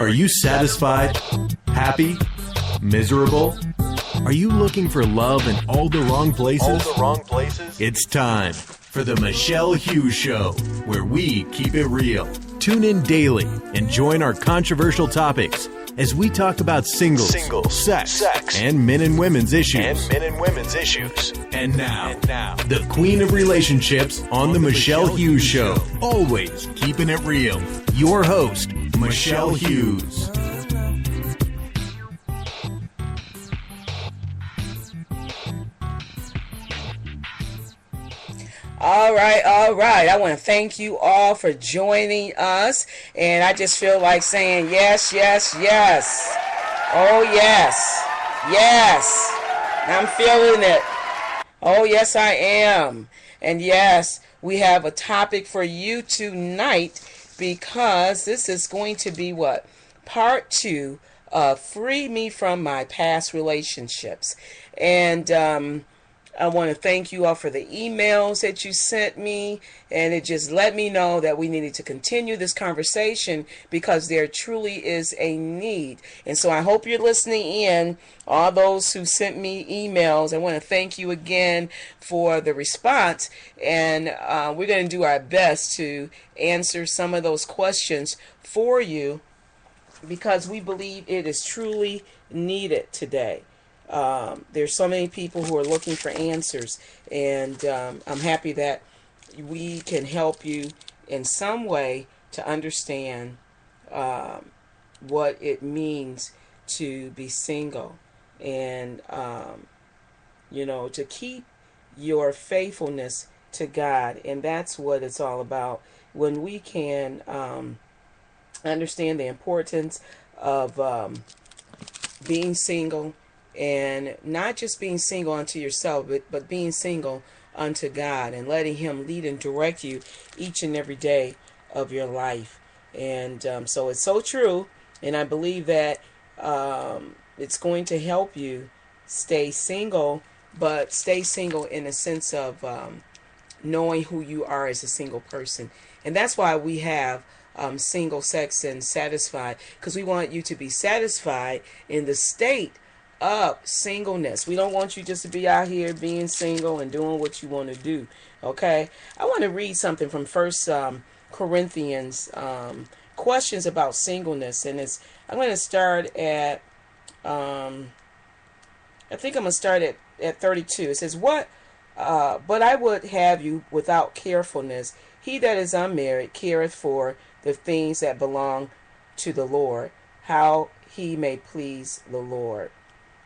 Are you satisfied? Happy? Miserable? Are you looking for love in all the wrong places? It's time for the Michelle Hughes Show, where we keep it real. Tune in daily and join our controversial topics as we talk about singles, sex, and men and women's issues. And now, the queen of relationships on the Michelle Hughes Show. Always keeping it real. Your host, Michelle Hughes. All right. I want to thank you all for joining us. And I just feel like saying yes. Oh, yes. I'm feeling it. Oh, yes, I am. And yes, we have a topic for you tonight because this is going to be Part 2 of Free Me from My Past Relationships. And I want to thank you all for the emails that you sent me, and it just let me know that we needed to continue this conversation because there truly is a need. And so I hope you're listening in, all those who sent me emails. I want to thank you again for the response, and we're going to do our best to answer some of those questions for you because we believe it is truly needed today. There's so many people who are looking for answers, and I'm happy that we can help you in some way to understand what it means to be single and, to keep your faithfulness to God. And that's what it's all about. When we can understand the importance of being single, and not just being single unto yourself, but being single unto God and letting Him lead and direct you each and every day of your life. And so it's so true. And I believe that it's going to help you stay single, but stay single in a sense of knowing who you are as a single person. And that's why we have single, sex, and satisfied, because we want you to be satisfied in the state of singleness. We don't want you just to be out here being single and doing what you want to do. Okay, I want to read something from First Corinthians, questions about singleness, and I'm going to start at I think I'm going to start at 32. It says, but I would have you without carefulness. He that is unmarried careth for the things that belong to the Lord, how he may please the Lord.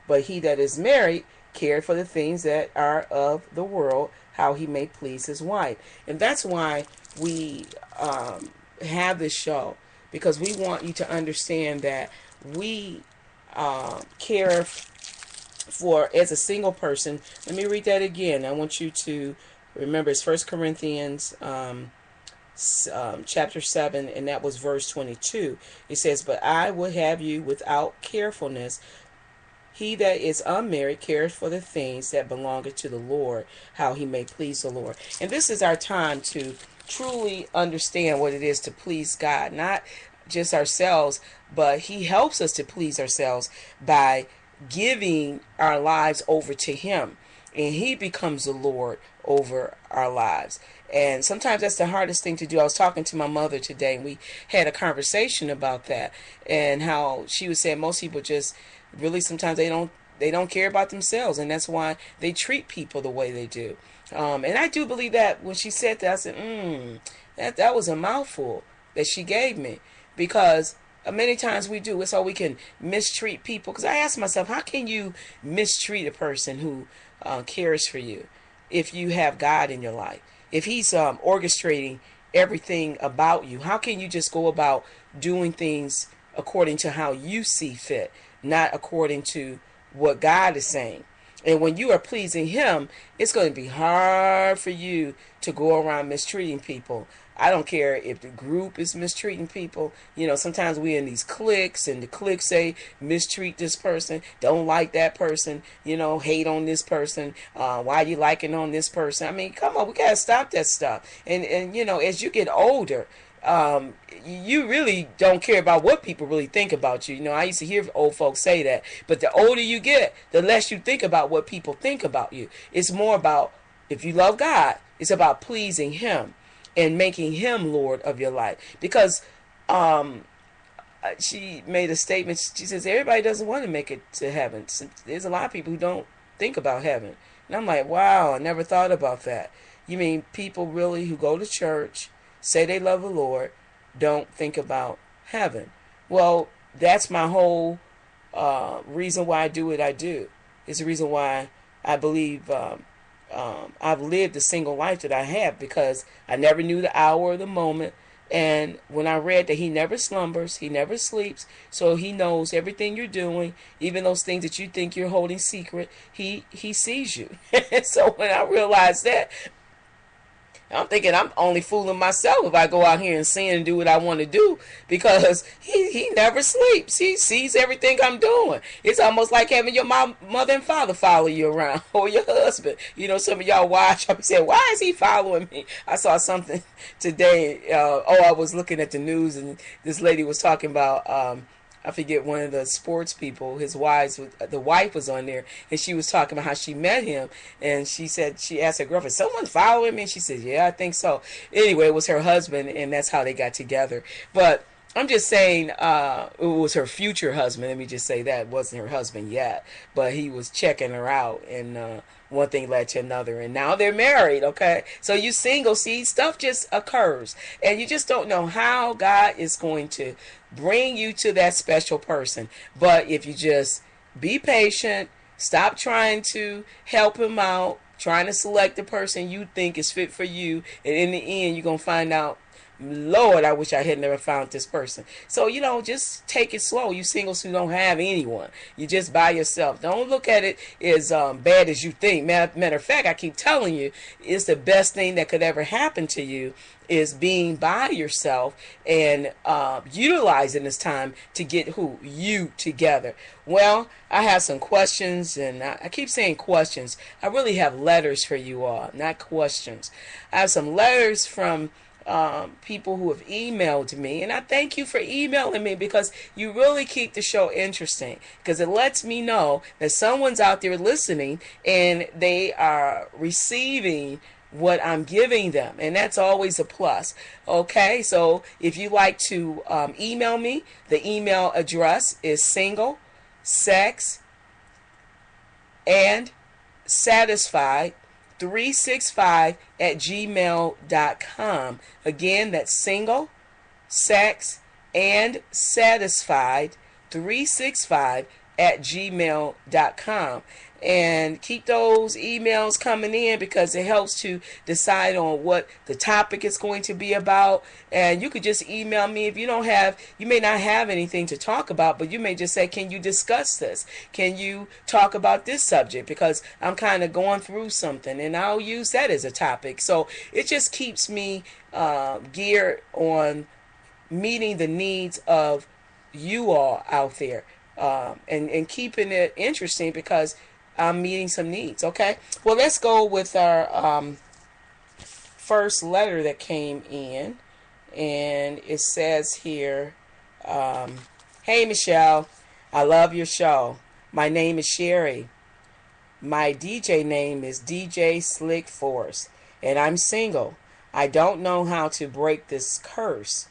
But he that is married careth for the things that are of the world, how he may please his wife. And that's why we have this show, because we want you to understand that we care for, as a single person. Let me read that again. I want you to remember it's 1 Corinthians chapter 7, and that was verse 22. It says, but I would have you without carefulness. He that is unmarried cares for the things that belong to the Lord, how he may please the Lord. And this is our time to truly understand what it is to please God, not just ourselves, but He helps us to please ourselves by giving our lives over to Him, and He becomes the Lord over our lives. And sometimes that's the hardest thing to do. I was talking to my mother today, and we had a conversation about that, and how she was saying most people just really sometimes they don't care about themselves, and that's why they treat people the way they do. And I do believe that when she said that, I said, that was a mouthful that she gave me, because many times we do. It's so we can mistreat people. Because I ask myself, how can you mistreat a person who cares for you if you have God in your life? If He's orchestrating everything about you, how can you just go about doing things according to how you see fit, not according to what God is saying? And when you are pleasing Him, it's going to be hard for you to go around mistreating people. I don't care if the group is mistreating people. Sometimes we're in these cliques, and the cliques say, mistreat this person, don't like that person, hate on this person, why you liking on this person? I mean, come on, we got to stop that stuff. And as you get older, you really don't care about what people really think about you. You know, I used to hear old folks say that. But the older you get, the less you think about what people think about you. It's more about, if you love God, it's about pleasing Him and making Him Lord of your life. Because she made a statement. She says, everybody doesn't want to make it to heaven. There's a lot of people who don't think about heaven. And I'm like, wow, I never thought about that. You mean people really who go to church, say they love the Lord, don't think about heaven? Well, that's my whole reason why I do what I do. It's the reason why I believe I've lived the single life that I have, because I never knew the hour or the moment. And when I read that He never slumbers, He never sleeps, so He knows everything you're doing, even those things that you think you're holding secret, He sees you. So when I realized that, I'm thinking I'm only fooling myself if I go out here and sin and do what I want to do, because he never sleeps. He sees everything I'm doing. It's almost like having your mother and father follow you around, or your husband. You know, some of y'all watch up and say, why is he following me? I saw something today. I was looking at the news, and this lady was talking about I forget, one of the sports people, the wife was on there, and she was talking about how she met him, and she said, she asked her girlfriend, someone following me? And she said, yeah, I think so. Anyway, it was her husband, and that's how they got together. But I'm just saying, it was her future husband. Let me just say that. It wasn't her husband yet, but he was checking her out, and one thing led to another, and now they're married. Okay, so you single, see, stuff just occurs, and you just don't know how God is going to bring you to that special person. But if you just be patient, stop trying to help him out, trying to select the person you think is fit for you, and in the end, you're gonna find out, Lord, I wish I had never found this person. So, just take it slow. You singles who don't have anyone, you just by yourself. Don't look at it as bad as you think. Matter of fact, I keep telling you, it's the best thing that could ever happen to you, is being by yourself and utilizing this time to get you together. Well, I have some questions, and I keep saying questions. I really have letters for you all, not questions. I have some letters from people who have emailed me, and I thank you for emailing me, because you really keep the show interesting, because it lets me know that someone's out there listening and they are receiving what I'm giving them, and that's always a plus. Okay, so if you like to email me, the email address is single, sex, and satisfied 365 at gmail.com. Again, that's single, sex, and satisfied 365 at gmail.com. And keep those emails coming in, because it helps to decide on what the topic is going to be about. And you could just email me if you may not have anything to talk about, but you may just say, can you discuss this? Can you talk about this subject? Because I'm kind of going through something, and I'll use that as a topic. So it just keeps me geared on meeting the needs of you all out there, and keeping it interesting, because I'm meeting some needs. Okay, well, let's go with our first letter that came in, and it says here, hey Michelle, I love your show. My name is Sherry. My DJ name is DJ Slick Force, and I'm single. I don't know how to break this curse.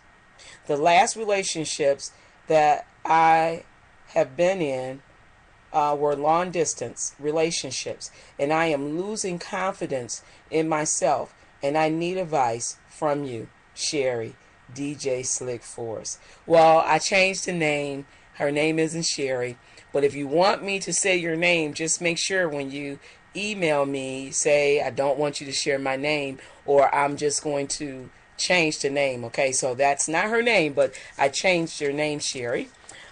The last relationships that I have been in were long distance relationships, and I am losing confidence in myself, and I need advice from you, Sherry, DJ Slick Force. Well, I changed the name. Her name isn't Sherry, but if you want me to say your name, just make sure when you email me, say I don't want you to share my name, or I'm just going to change the name. Okay, so that's not her name, but I changed your name, Sherry.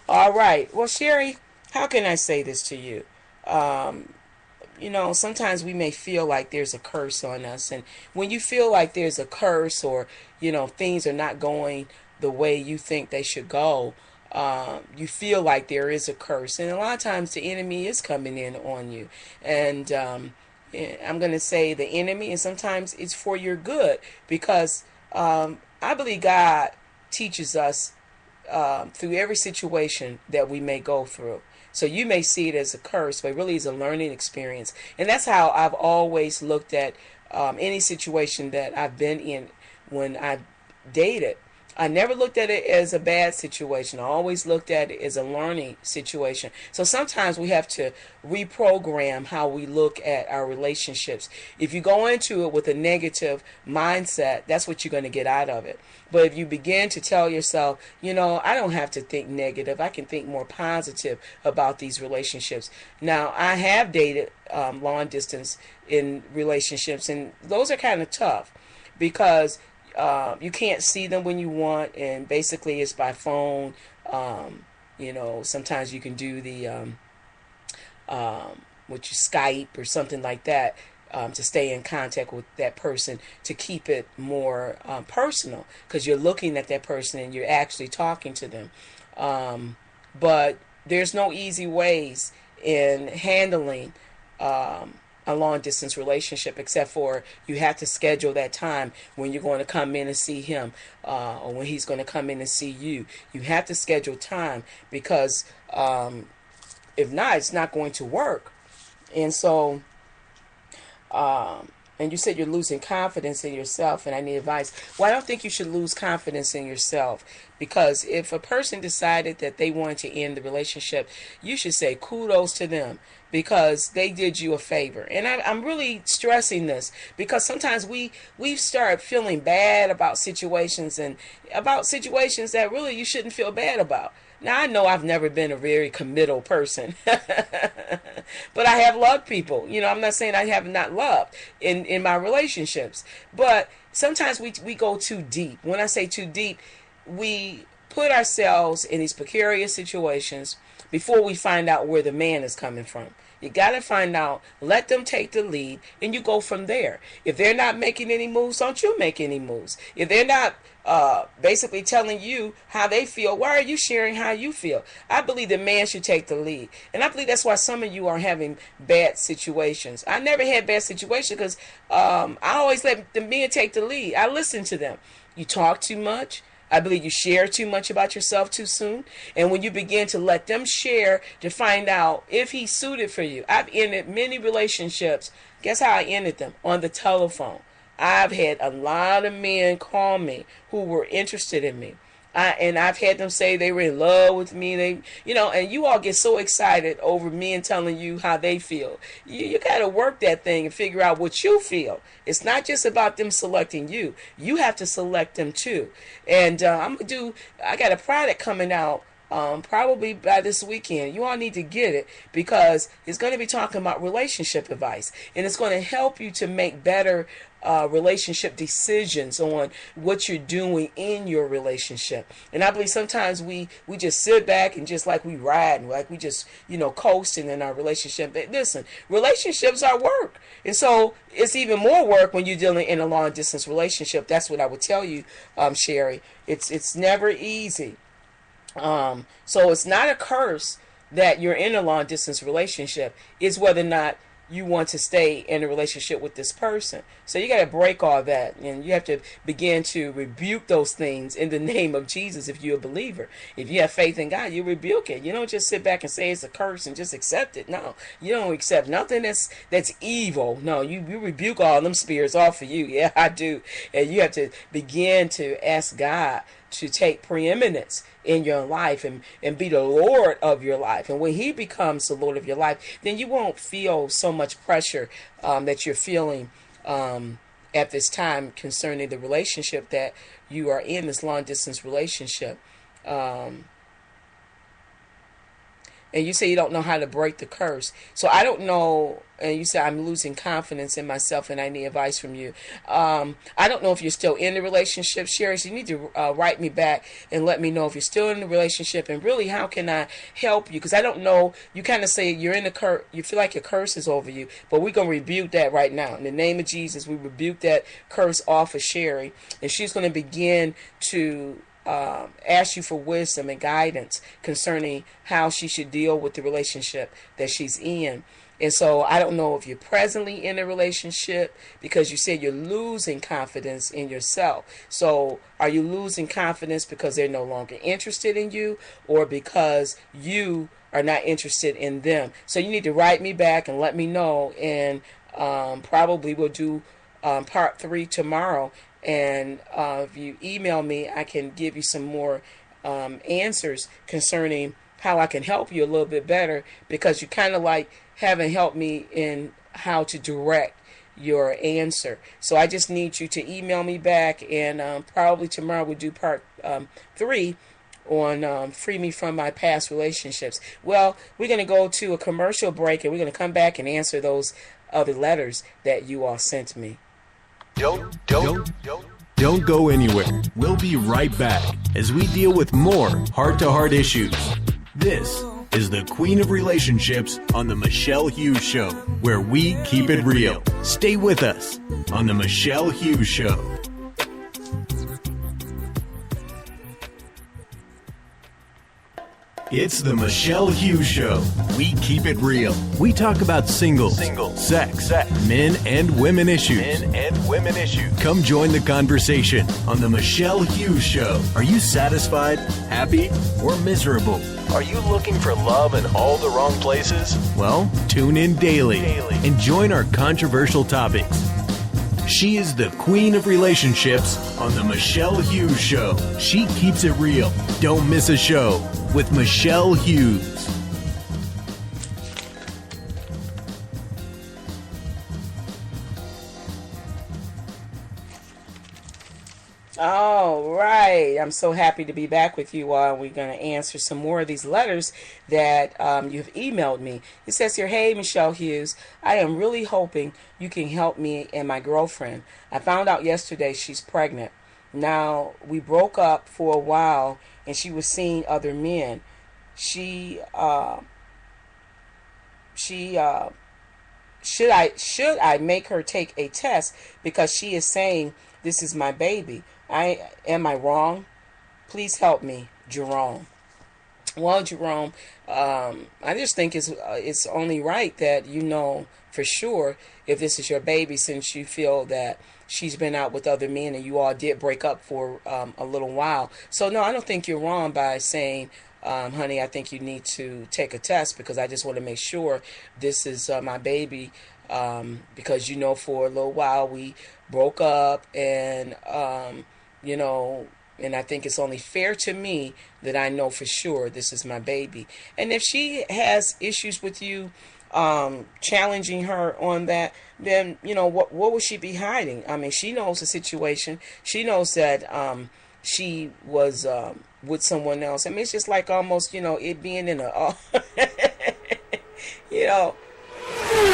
All right, well, Sherry, how can I say this to you? Sometimes we may feel like there's a curse on us. And when you feel like there's a curse, or, things are not going the way you think they should go, you feel like there is a curse. And a lot of times the enemy is coming in on you. And I'm going to say the enemy, and sometimes it's for your good, because I believe God teaches us through every situation that we may go through. So you may see it as a curse, but it really is a learning experience. And that's how I've always looked at any situation that I've been in when I've dated. I never looked at it as a bad situation. I always looked at it as a learning situation. So sometimes we have to reprogram how we look at our relationships. If you go into it with a negative mindset, that's what you're going to get out of it. But if you begin to tell yourself, I don't have to think negative. I can think more positive about these relationships. Now, I have dated long distance in relationships, and those are kind of tough because you can't see them when you want, and basically it's by phone. Sometimes you can do the Skype or something like that to stay in contact with that person, to keep it more personal, because you're looking at that person and you're actually talking to them. But there's no easy ways in handling a long distance relationship, except for you have to schedule that time when you're going to come in and see him, or when he's going to come in and see you. You have to schedule time, because if not, it's not going to work. And so and you said you're losing confidence in yourself, and I need advice. Well, I don't think you should lose confidence in yourself, because if a person decided that they wanted to end the relationship, you should say kudos to them, because they did you a favor. And I'm really stressing this, because sometimes we start feeling bad about situations, and about situations that really you shouldn't feel bad about. Now, I know I've never been a very committal person, but I have loved people. I'm not saying I have not loved in my relationships, but sometimes we go too deep. When I say too deep, we put ourselves in these precarious situations before we find out where the man is coming from. You got to find out, let them take the lead, and you go from there. If they're not making any moves, don't you make any moves. If they're not basically telling you how they feel, why are you sharing how you feel? I believe the man should take the lead. And I believe that's why some of you are having bad situations. I never had bad situations because I always let the men take the lead. I listen to them. You talk too much. I believe you share too much about yourself too soon. And when you begin to let them share to find out if he's suited for you. I've ended many relationships. Guess how I ended them? On the telephone. I've had a lot of men call me who were interested in me. And I've had them say they were in love with me. And you all get so excited over men telling you how they feel. You got to work that thing and figure out what you feel. It's not just about them selecting you. You have to select them too. And I got a product coming out probably by this weekend. You all need to get it, because it's going to be talking about relationship advice, and it's going to help you to make better relationship decisions on what you're doing in your relationship. And I believe sometimes we just sit back and just like we riding, like we just coasting in our relationship. But listen, relationships are work, and so it's even more work when you're dealing in a long distance relationship. That's what I would tell you, Sherry. It's never easy. So it's not a curse that you're in a long distance relationship. It's whether or not you want to stay in a relationship with this person. So you got to break all that, and you have to begin to rebuke those things in the name of Jesus. If you're a believer, if you have faith in God, you rebuke it. You don't just sit back and say it's a curse and just accept it. No, you don't accept nothing that's evil. No, you rebuke all them spirits off of you. Yeah, I do. And you have to begin to ask God to take preeminence in your life and be the Lord of your life. And when he becomes the Lord of your life, then you won't feel so much pressure that you're feeling at this time concerning the relationship that you are in, this long distance relationship. And you say you don't know how to break the curse. So I don't know. And you say I'm losing confidence in myself and I need advice from you. I don't know if you're still in the relationship, Sherry. So you need to write me back and let me know if you're still in the relationship, and really how can I help you? Because I don't know. You kind of say you're in the curse. You feel like your curse is over you, but we're going to rebuke that right now. In the name of Jesus, we rebuke that curse off of Sherry, and she's going to begin to ask you for wisdom and guidance concerning how she should deal with the relationship that she's in. And so I don't know if you're presently in a relationship, because you said you're losing confidence in yourself. So are you losing confidence because they're no longer interested in you, or because you are not interested in them? So you need to write me back and let me know, and probably we'll do part 3 tomorrow. And if you email me, I can give you some more answers concerning how I can help you a little bit better, because you kind of like haven't helped me in how to direct your answer. So I just need you to email me back, and probably tomorrow we'll do part 3 on free me from my past relationships. Well, we're going to go to a commercial break, and we're going to come back and answer those other letters that you all sent me. Don't go anywhere. We'll be right back as we deal with more heart-to-heart issues. This is the Queen of Relationships on the Michelle Hughes Show, where we keep it real. Stay with us on the Michelle Hughes Show. It's the Michelle Hughes Show. We keep it real. We talk about singles, sex, men and women issues. Come join the conversation on the Michelle Hughes Show. Are you satisfied, happy, or miserable? Are you looking for love in all the wrong places? Well, tune in daily and join our controversial topics. She is the Queen of Relationships on the Michelle Hughes Show. She keeps it real. Don't miss a show with Michelle Hughes. All right. I'm so happy to be back with you all. We're going to answer some more of these letters that you've emailed me. It says here, "Hey, Michelle Hughes, I am really hoping you can help me and my girlfriend. I found out yesterday she's pregnant. Now, we broke up for a while and she was seeing other men. Should I make her take a test because she is saying this is my baby? Am I wrong? Please help me, Jerome." Well, Jerome, I just think it's only right that you know for sure if this is your baby, since you feel that she's been out with other men and you all did break up for a little while. So no, I don't think you're wrong by saying, honey, I think you need to take a test, because I just want to make sure this is my baby, because you know for a little while we broke up, and and I think it's only fair to me that I know for sure this is my baby. And if she has issues with you challenging her on that, then what would she be hiding? I mean, she knows the situation. She knows that she was with someone else. I mean, it's just like almost it being in a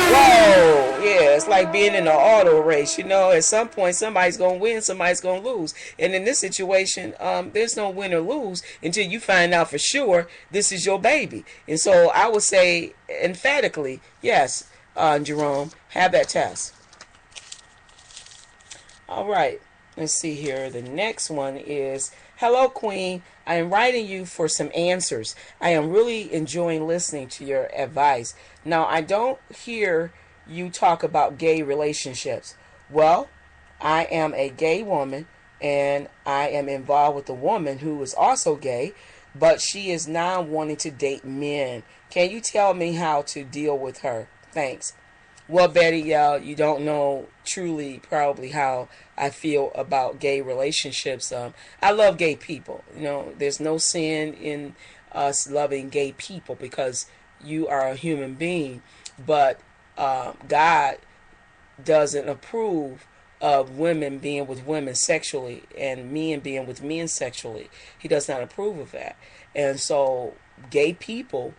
whoa, yeah, it's like being in an auto race. At some point somebody's gonna win, somebody's gonna lose, and in this situation there's no win or lose until you find out for sure this is your baby. And so I would say emphatically yes, Jerome, have that test. All right, let's see here. The next one is, "Hello, Queen. I am writing you for some answers. I am really enjoying listening to your advice. Now, I don't hear you talk about gay relationships. Well, I am a gay woman, and I am involved with a woman who is also gay, but she is now wanting to date men. Can you tell me how to deal with her? Thanks." Well, Betty, you don't know truly probably how I feel about gay relationships. I love gay people. There's no sin in us loving gay people, because you are a human being. But God doesn't approve of women being with women sexually and men being with men sexually. He does not approve of that. And so gay people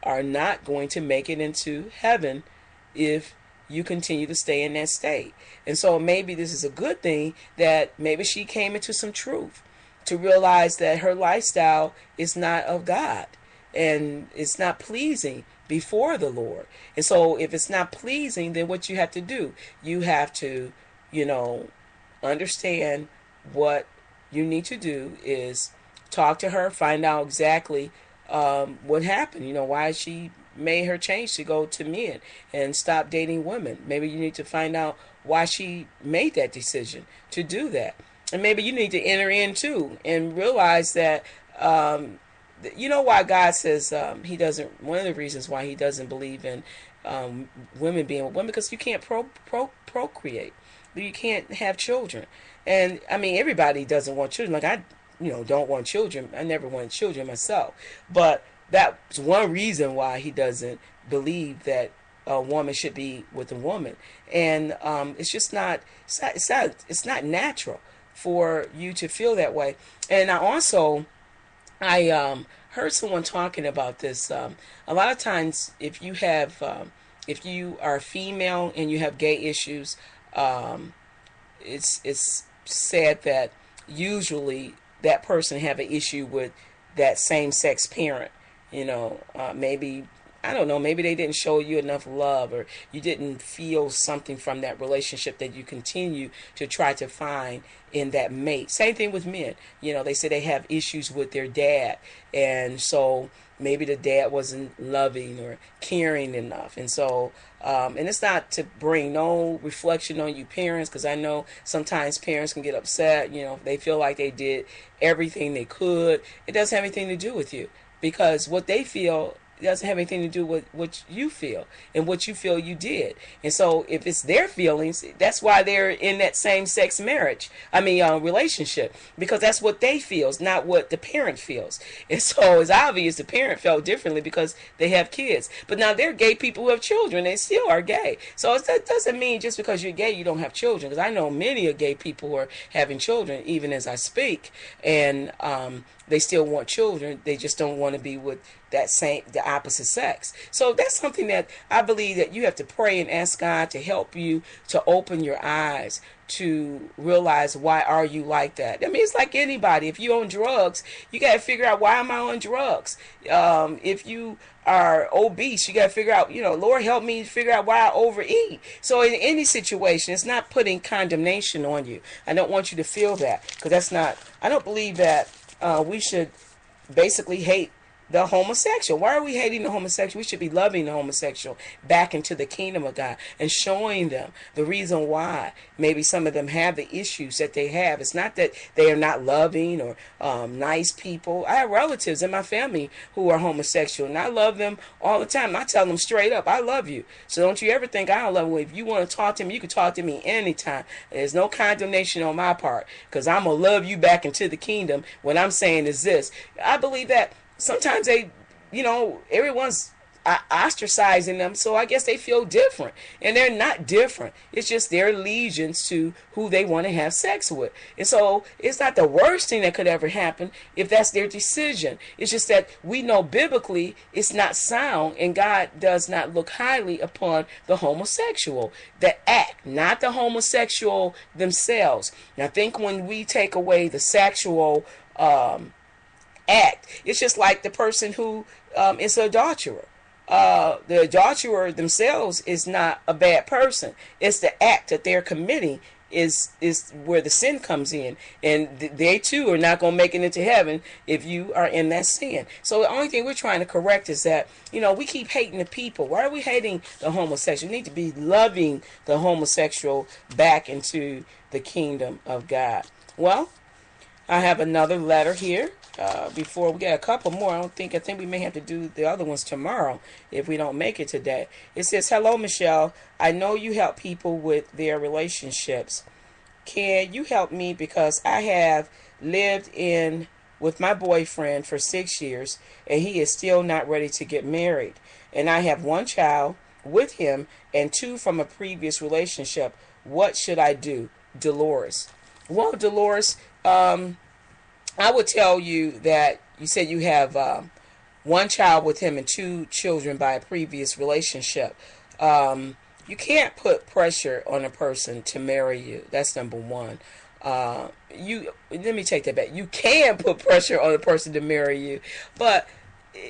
are not going to make it into heaven if you continue to stay in that state. And so maybe this is a good thing that maybe she came into some truth to realize that her lifestyle is not of God and it's not pleasing before the Lord. And so if it's not pleasing, then what you have to do, you have to, understand what you need to do is talk to her, find out exactly what happened. Why is she made her change to go to men and stop dating women. Maybe you need to find out why she made that decision to do that. And maybe you need to enter in too and realize that, you know why God says he doesn't, one of the reasons why he doesn't believe in women being with women, because you can't procreate. You can't have children. And I mean, everybody doesn't want children. Like I, don't want children. I never wanted children myself. But that's one reason why he doesn't believe that a woman should be with a woman. And it's just not, it's not natural for you to feel that way. And I heard someone talking about this. A lot of times, if you are female and you have gay issues, it's said that usually that person have an issue with that same-sex parent. Maybe, I don't know, maybe they didn't show you enough love, or you didn't feel something from that relationship that you continue to try to find in that mate. Same thing with men. They say they have issues with their dad, and so maybe the dad wasn't loving or caring enough. And so, and it's not to bring no reflection on you parents, because I know sometimes parents can get upset, they feel like they did everything they could. It doesn't have anything to do with you, because what they feel doesn't have anything to do with what you feel and what you feel you did. And so if it's their feelings, that's why they're in that same-sex relationship, because that's what they feel, not what the parent feels. And so it's obvious the parent felt differently because they have kids. But now they're gay people who have children. They still are gay. So that doesn't mean just because you're gay you don't have children, because I know many of gay people who are having children even as I speak, and they still want children. They just don't want to be with the opposite sex. So that's something that I believe that you have to pray and ask God to help you to open your eyes to realize, why are you like that? I mean, it's like anybody. If you're on drugs, you got to figure out, why am I on drugs? If you are obese, you got to figure out, Lord, help me figure out why I overeat. So in any situation, it's not putting condemnation on you. I don't want you to feel that, because I don't believe that we should basically hate the homosexual. Why are we hating the homosexual? We should be loving the homosexual back into the kingdom of God and showing them the reason why maybe some of them have the issues that they have. It's not that they are not loving or nice people. I have relatives in my family who are homosexual, and I love them all the time. I tell them straight up, I love you. So don't you ever think I don't love you. If you want to talk to me, you can talk to me anytime. There's no condemnation on my part, because I'm going to love you back into the kingdom. What I'm saying is this. I believe that sometimes they, everyone's ostracizing them, so I guess they feel different. And they're not different. It's just their allegiance to who they want to have sex with. And so it's not the worst thing that could ever happen if that's their decision. It's just that we know biblically it's not sound, and God does not look highly upon the homosexual. The act, not the homosexual themselves. Now, I think when we take away the sexual act, it's just like the person who is an adulterer. The adulterer themselves is not a bad person. It's the act that they're committing is where the sin comes in, and they too are not going to make it into heaven if you are in that sin. So the only thing we're trying to correct is that we keep hating the people. Why are we hating the homosexual? We need to be loving the homosexual back into the kingdom of God. Well, I have another letter here. Before we get a couple more, I think we may have to do the other ones tomorrow if we don't make it today. It says, "Hello, Michelle. I know you help people with their relationships. Can you help me, because I have lived in with my boyfriend for 6 years and he is still not ready to get married. And I have 1 child with him and 2 from a previous relationship. What should I do? Dolores." Well, Dolores, I would tell you that you said you have 1 child with him and 2 children by a previous relationship. You can't put pressure on a person to marry you. That's number 1. Let me take that back. You can put pressure on a person to marry you, but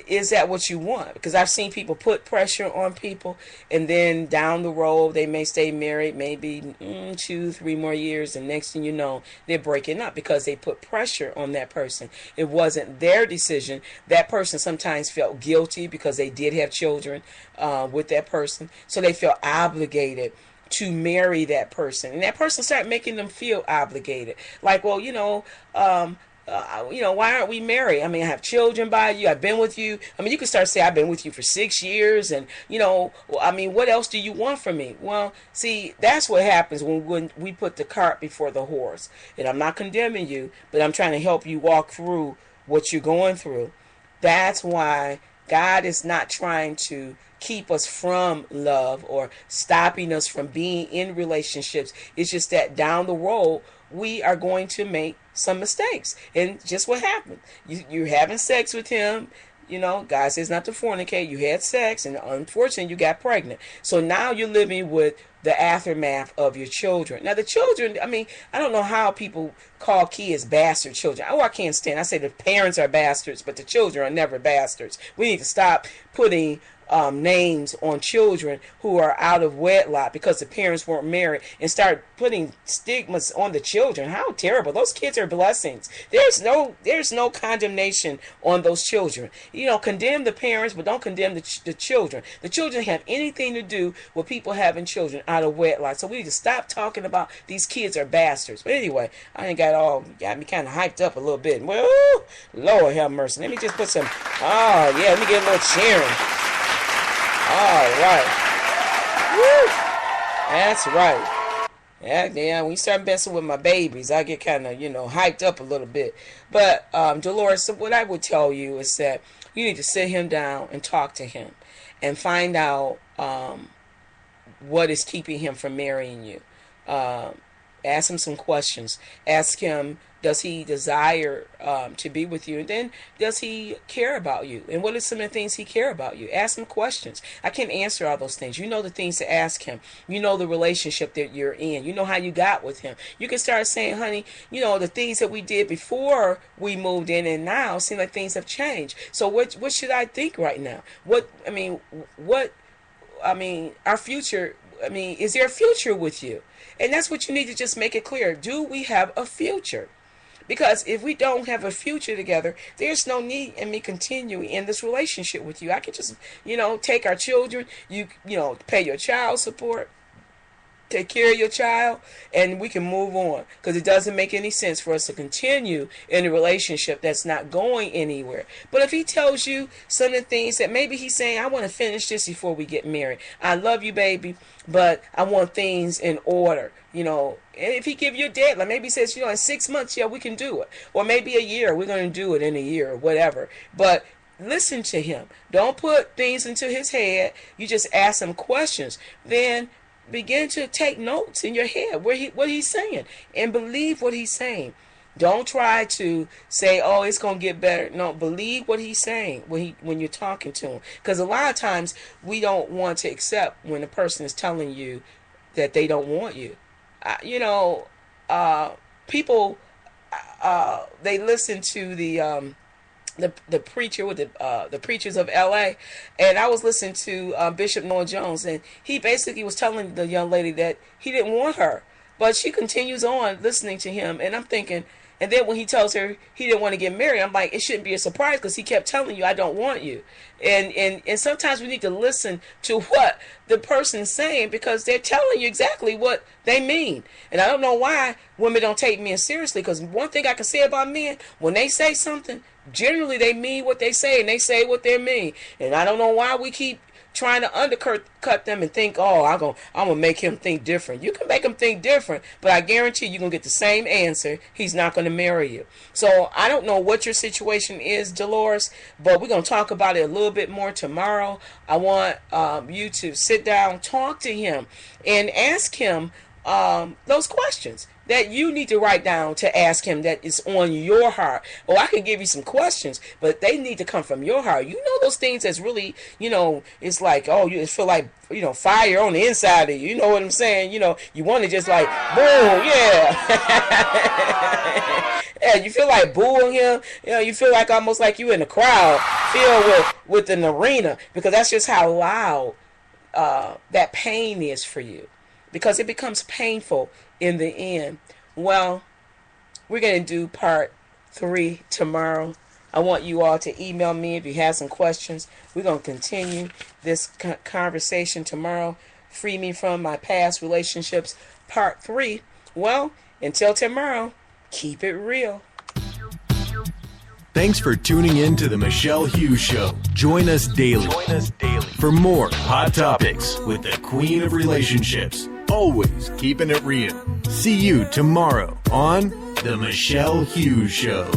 is that what you want? Because I've seen people put pressure on people, and then down the road they may stay married maybe 2-3 more years, and next thing you know they're breaking up because they put pressure on that person. It wasn't their decision. That person sometimes felt guilty because they did have children with that person, so they felt obligated to marry that person, and that person started making them feel obligated, like, well, why aren't we married? I mean, I have children by you. I've been with you. I mean, you can start saying, I've been with you for 6 years. And, I mean, what else do you want from me? Well, see, that's what happens when we put the cart before the horse. And I'm not condemning you, but I'm trying to help you walk through what you're going through. That's why God is not trying to keep us from love or stopping us from being in relationships. It's just that down the road, we are going to make some mistakes. And just what happened. You're having sex with him. God says not to fornicate. You had sex, and unfortunately, you got pregnant. So now you're living with the aftermath of your children. Now, the children, I mean, I don't know how people call kids bastard children. Oh, I can't stand. I say the parents are bastards, but the children are never bastards. We need to stop putting names on children who are out of wedlock because the parents weren't married, and start putting stigmas on the children. How terrible. Those kids are blessings. There's no condemnation on those children. Condemn the parents, but don't condemn the children. The children have anything to do with people having children out of wedlock. So we need to stop talking about these kids are bastards. But anyway, I got me kind of hyped up a little bit. Well, Lord have mercy. Let me just put some, let me get a little cheering. All right. Woo. That's right. Yeah, when you start messing with my babies, I get kind of, hyped up a little bit. But, Dolores, what I would tell you is that you need to sit him down and talk to him and find out what is keeping him from marrying you. Ask him some questions. Ask him, does he desire to be with you? And then, does he care about you? And what are some of the things he care about you? Ask him questions. I can't answer all those things. You know the things to ask him. You know the relationship that you're in. You know how you got with him. You can start saying, honey, the things that we did before we moved in and now seem like things have changed. So what should I think right now? Our future, is there a future with you? And that's what you need to just make it clear. Do we have a future? Because if we don't have a future together, there's no need in me continuing in this relationship with you. I can just, take our children, pay your child support, take care of your child, and we can move on. Because it doesn't make any sense for us to continue in a relationship that's not going anywhere. But if he tells you some of the things that maybe he's saying, I want to finish this before we get married. I love you, baby, but I want things in order. And if he give you a deadline, maybe he says, in 6 months, we can do it. Or maybe a year, we're going to do it in a year or whatever. But listen to him. Don't put things into his head. You just ask him questions. Then begin to take notes in your head what he's saying, and believe what he's saying. Don't try to say, oh, it's going to get better. No, believe what he's saying when you're talking to him. Because a lot of times we don't want to accept when a person is telling you that they don't want you. People, they listen to the preacher with the preachers of L.A. And I was listening to Bishop Noah Jones, and he basically was telling the young lady that he didn't want her, but she continues on listening to him. And I'm thinking, and then when he tells her he didn't want to get married, I'm like, it shouldn't be a surprise because he kept telling you, I don't want you. And sometimes we need to listen to what the person's saying because they're telling you exactly what they mean. And I don't know why women don't take men seriously, because one thing I can say about men, when they say something, generally they mean what they say, and they say what they mean. And I don't know why we keep trying to undercut them and think, oh, I'm gonna make him think different. You can make him think different, but I guarantee you're gonna get the same answer. He's not gonna marry you. So I don't know what your situation is, Dolores, but we're gonna talk about it a little bit more tomorrow. I want you to sit down, talk to him, and ask him those questions that you need to write down to ask him that is on your heart. Oh, I can give you some questions, but they need to come from your heart. You know those things that's really, it's like, oh, you feel like, fire on the inside of you. You know what I'm saying? You want to just like, boom, yeah. Yeah, you feel like booing him. You know, you feel like almost like you in a crowd filled with an arena, because that's just how loud that pain is for you, because it becomes painful in the end. Well, we're going to do part 3 tomorrow. I want you all to email me if you have some questions. We're going to continue this conversation tomorrow. Free me from my past relationships, part 3. Well, until tomorrow, keep it real. Thanks for tuning in to the Michelle Hughes Show. Join us daily for more hot topics with the Queen of Relationships. Always keeping it real. See you tomorrow on the Michelle Hughes Show.